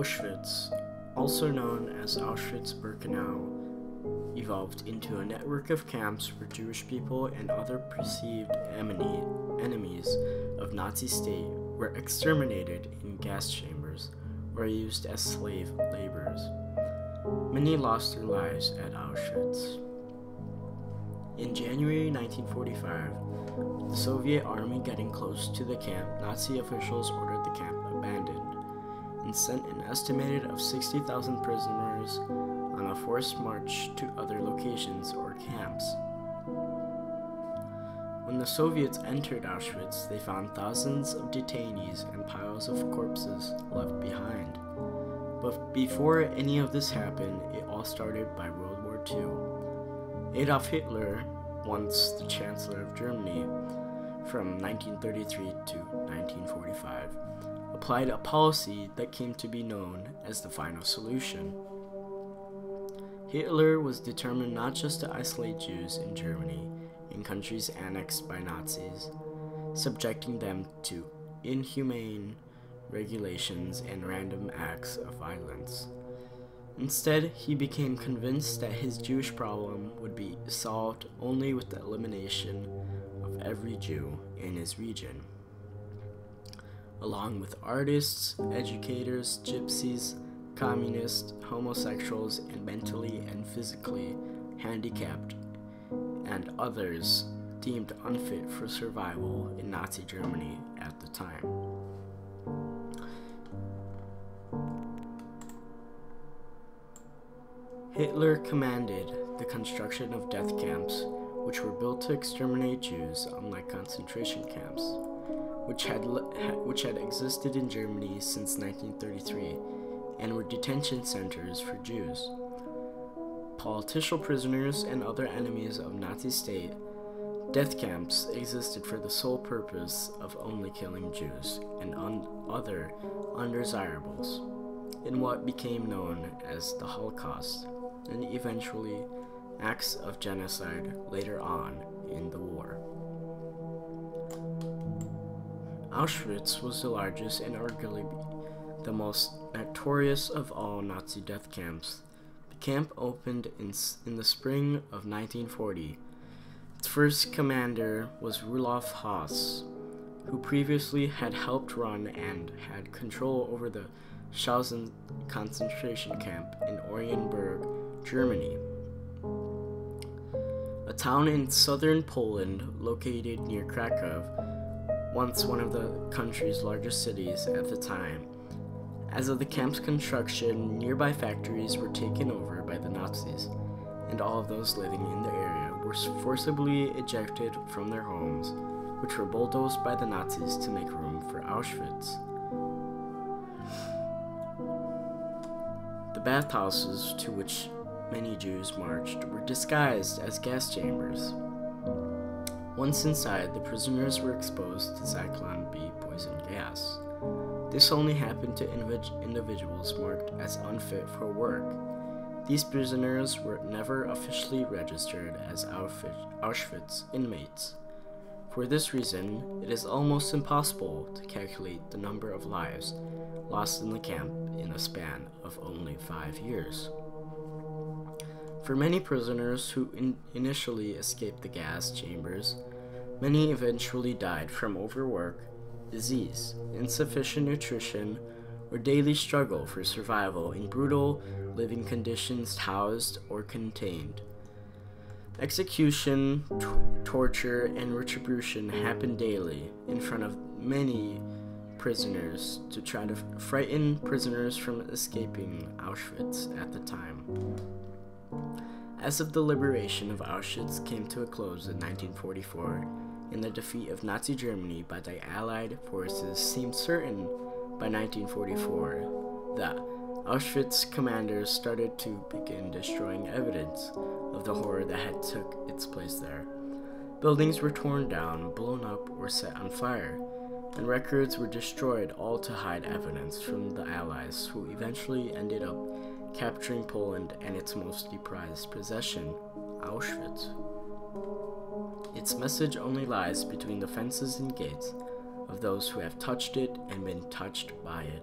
Auschwitz, also known as Auschwitz-Birkenau, evolved into a network of camps where Jewish people and other perceived enemies of Nazi state were exterminated in gas chambers or used as slave laborers. Many lost their lives at Auschwitz. In January 1945, the Soviet army getting close to the camp, Nazi officials ordered the camp abandoned and sent an estimated of 60,000 prisoners on a forced march to other locations or camps. When the Soviets entered Auschwitz, they found thousands of detainees and piles of corpses left behind. But before any of this happened, it all started by World War II. Adolf Hitler, once the Chancellor of Germany from 1933 to 1945, applied a policy that came to be known as the final solution. Hitler was determined not just to isolate Jews in Germany in countries annexed by Nazis, subjecting them to inhumane regulations and random acts of violence. Instead, he became convinced that his Jewish problem would be solved only with the elimination of every Jew in his region, along with artists, educators, gypsies, communists, homosexuals, and mentally and physically handicapped, and others deemed unfit for survival in Nazi Germany at the time. Hitler commanded the construction of death camps, which were built to exterminate Jews, unlike concentration camps, which had existed in Germany since 1933 and were detention centers for Jews. Political prisoners and other enemies of Nazi state, death camps existed for the sole purpose of only killing Jews and other undesirables in what became known as the Holocaust, and eventually acts of genocide later on in the war. Auschwitz was the largest and arguably the most notorious of all Nazi death camps. The camp opened in the spring of 1940. Its first commander was Rudolf Haas, who previously had helped run and had control over the Schausen concentration camp in Oranienburg, Germany, a town in southern Poland located near Krakow, once one of the country's largest cities at the time. As of the camp's construction, nearby factories were taken over by the Nazis, and all of those living in the area were forcibly ejected from their homes, which were bulldozed by the Nazis to make room for Auschwitz. The bathhouses to which many Jews marched were disguised as gas chambers. Once inside, the prisoners were exposed to Zyklon B poison gas. This only happened to individuals marked as unfit for work. These prisoners were never officially registered as Auschwitz inmates. For this reason, it is almost impossible to calculate the number of lives lost in the camp in a span of only 5 years. For many prisoners who initially escaped the gas chambers, many eventually died from overwork, disease, insufficient nutrition, or daily struggle for survival in brutal living conditions housed or contained. Execution, torture, and retribution happened daily in front of many prisoners to try to frighten prisoners from escaping Auschwitz at the time. As of the liberation of Auschwitz came to a close in 1944, and the defeat of Nazi Germany by the Allied forces seemed certain by 1944, the Auschwitz commanders started to begin destroying evidence of the horror that had took its place there. Buildings were torn down, blown up, or set on fire, and records were destroyed, all to hide evidence from the Allies, who eventually ended up capturing Poland and its most prized possession, Auschwitz. Its message only lies between the fences and gates of those who have touched it and been touched by it.